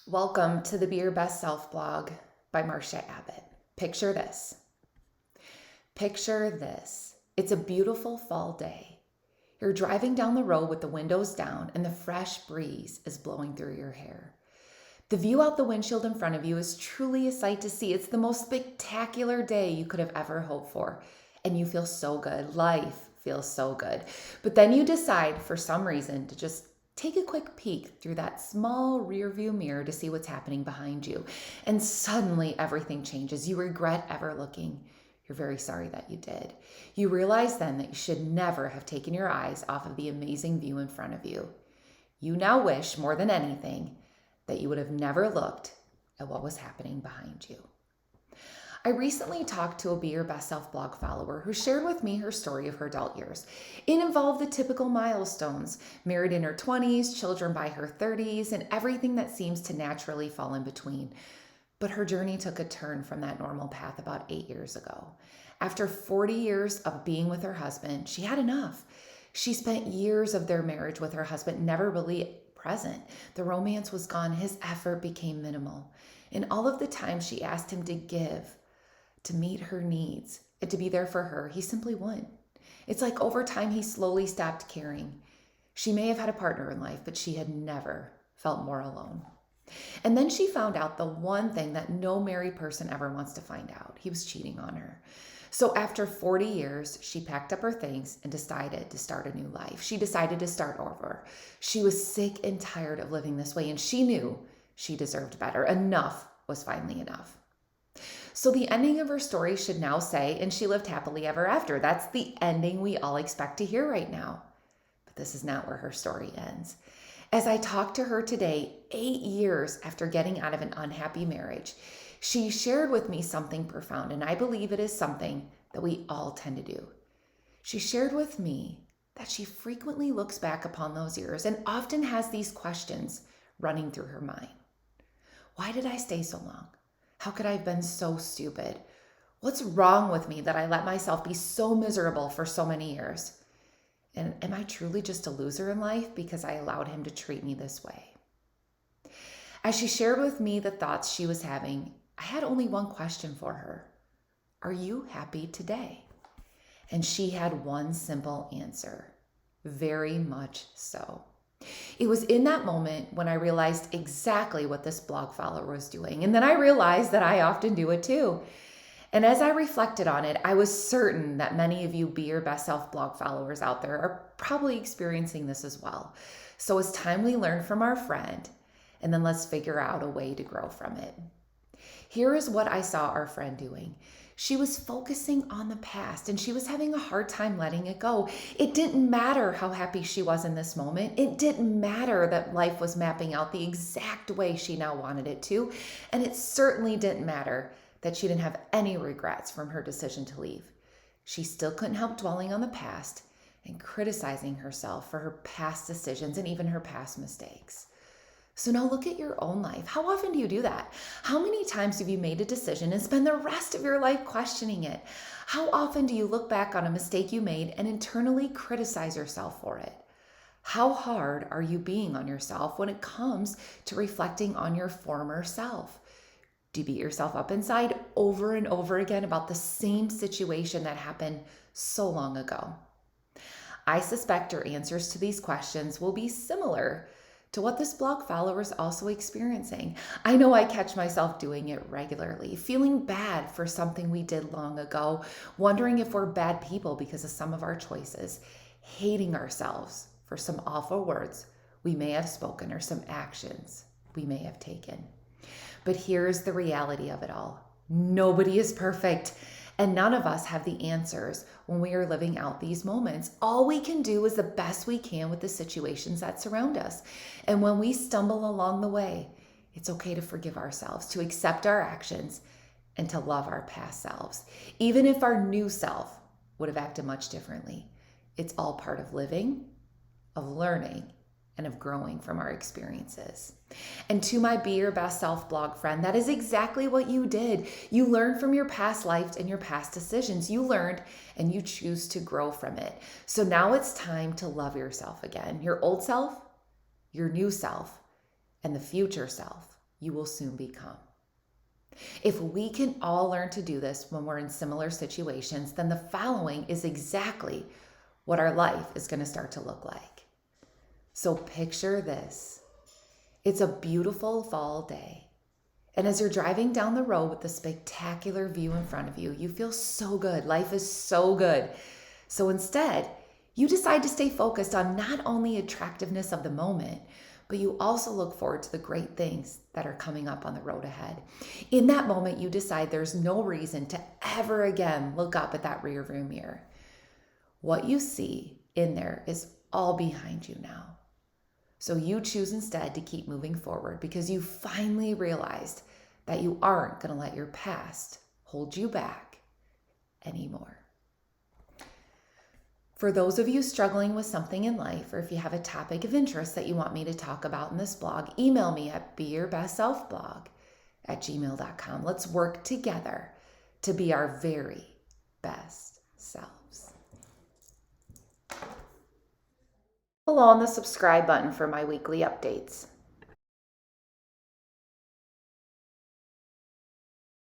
Welcome to the Be Your Best Self blog by Marcia Abbott. Picture this. Picture this. It's a beautiful fall day. You're driving down the road with the windows down and the fresh breeze is blowing through your hair. The view out the windshield in front of you is truly a sight to see. It's the most spectacular day you could have ever hoped for. And you feel so good. Life feels so good. But then you decide for some reason to just take a quick peek through that small rear view mirror to see what's happening behind you. And suddenly everything changes. You regret ever looking. You're very sorry that you did. You realize then that you should never have taken your eyes off of the amazing view in front of you. You now wish more than anything that you would have never looked at what was happening behind you. I recently talked to a Be Your Best Self blog follower who shared with me her story of her adult years. It involved the typical milestones, married in her 20s, children by her 30s, and everything that seems to naturally fall in between. But her journey took a turn from that normal path about 8 years ago. After 40 years of being with her husband, she had enough. She spent years of their marriage with her husband never really present. The romance was gone. His effort became minimal. In all of the time she asked him to give, to meet her needs, and to be there for her, he simply wouldn't. It's like over time he slowly stopped caring. She may have had a partner in life, but she had never felt more alone. And then she found out the one thing that no married person ever wants to find out. He was cheating on her. So after 40 years, she packed up her things and decided to start a new life. She decided to start over. She was sick and tired of living this way, and she knew she deserved better. Enough was finally enough. So the ending of her story should now say, and she lived happily ever after. That's the ending we all expect to hear right now. But this is not where her story ends. As I talked to her today, 8 years after getting out of an unhappy marriage, she shared with me something profound, and I believe it is something that we all tend to do. She shared with me that she frequently looks back upon those years and often has these questions running through her mind. Why did I stay so long? How could I have been so stupid? What's wrong with me that I let myself be so miserable for so many years? And am I truly just a loser in life because I allowed him to treat me this way? As she shared with me the thoughts she was having, I had only one question for her. Are you happy today? And she had one simple answer. Very much so. It was in that moment when I realized exactly what this blog follower was doing. And then I realized that I often do it too. And as I reflected on it, I was certain that many of you Be Your Best Self blog followers out there are probably experiencing this as well. So it's time we learn from our friend, and then let's figure out a way to grow from it. Here is what I saw our friend doing. She was focusing on the past and she was having a hard time letting it go. It didn't matter how happy she was in this moment. It didn't matter that life was mapping out the exact way she now wanted it to. And it certainly didn't matter that she didn't have any regrets from her decision to leave. She still couldn't help dwelling on the past and criticizing herself for her past decisions and even her past mistakes. So now look at your own life. How often do you do that? How many times have you made a decision and spend the rest of your life questioning it? How often do you look back on a mistake you made and internally criticize yourself for it? How hard are you being on yourself when it comes to reflecting on your former self? Do you beat yourself up inside over and over again about the same situation that happened so long ago? I suspect your answers to these questions will be similar to what this blog follower is also experiencing. I know I catch myself doing it regularly, feeling bad for something we did long ago, wondering if we're bad people because of some of our choices, hating ourselves for some awful words we may have spoken or some actions we may have taken. But here's the reality of it all. Nobody is perfect. And none of us have the answers when we are living out these moments. All we can do is the best we can with the situations that surround us. And when we stumble along the way, it's okay to forgive ourselves, to accept our actions, and to love our past selves. Even if our new self would have acted much differently. It's all part of living, of learning, and of growing from our experiences. And to my Be Your Best Self blog friend, that is exactly what you did. You learned from your past life and your past decisions. You learned and you choose to grow from it. So now it's time to love yourself again. Your old self, your new self, and the future self you will soon become. If we can all learn to do this when we're in similar situations, then the following is exactly what our life is going to start to look like. So picture this. It's a beautiful fall day. And as you're driving down the road with the spectacular view in front of you, you feel so good. Life is so good. So instead, you decide to stay focused on not only attractiveness of the moment, but you also look forward to the great things that are coming up on the road ahead. In that moment, you decide there's no reason to ever again look up at that rearview mirror. What you see in there is all behind you now. So you choose instead to keep moving forward because you finally realized that you aren't going to let your past hold you back anymore. For those of you struggling with something in life, or if you have a topic of interest that you want me to talk about in this blog, email me at beyourbestselfblog@gmail.com. Let's work together to be our very best selves. Below on the subscribe button for my weekly updates.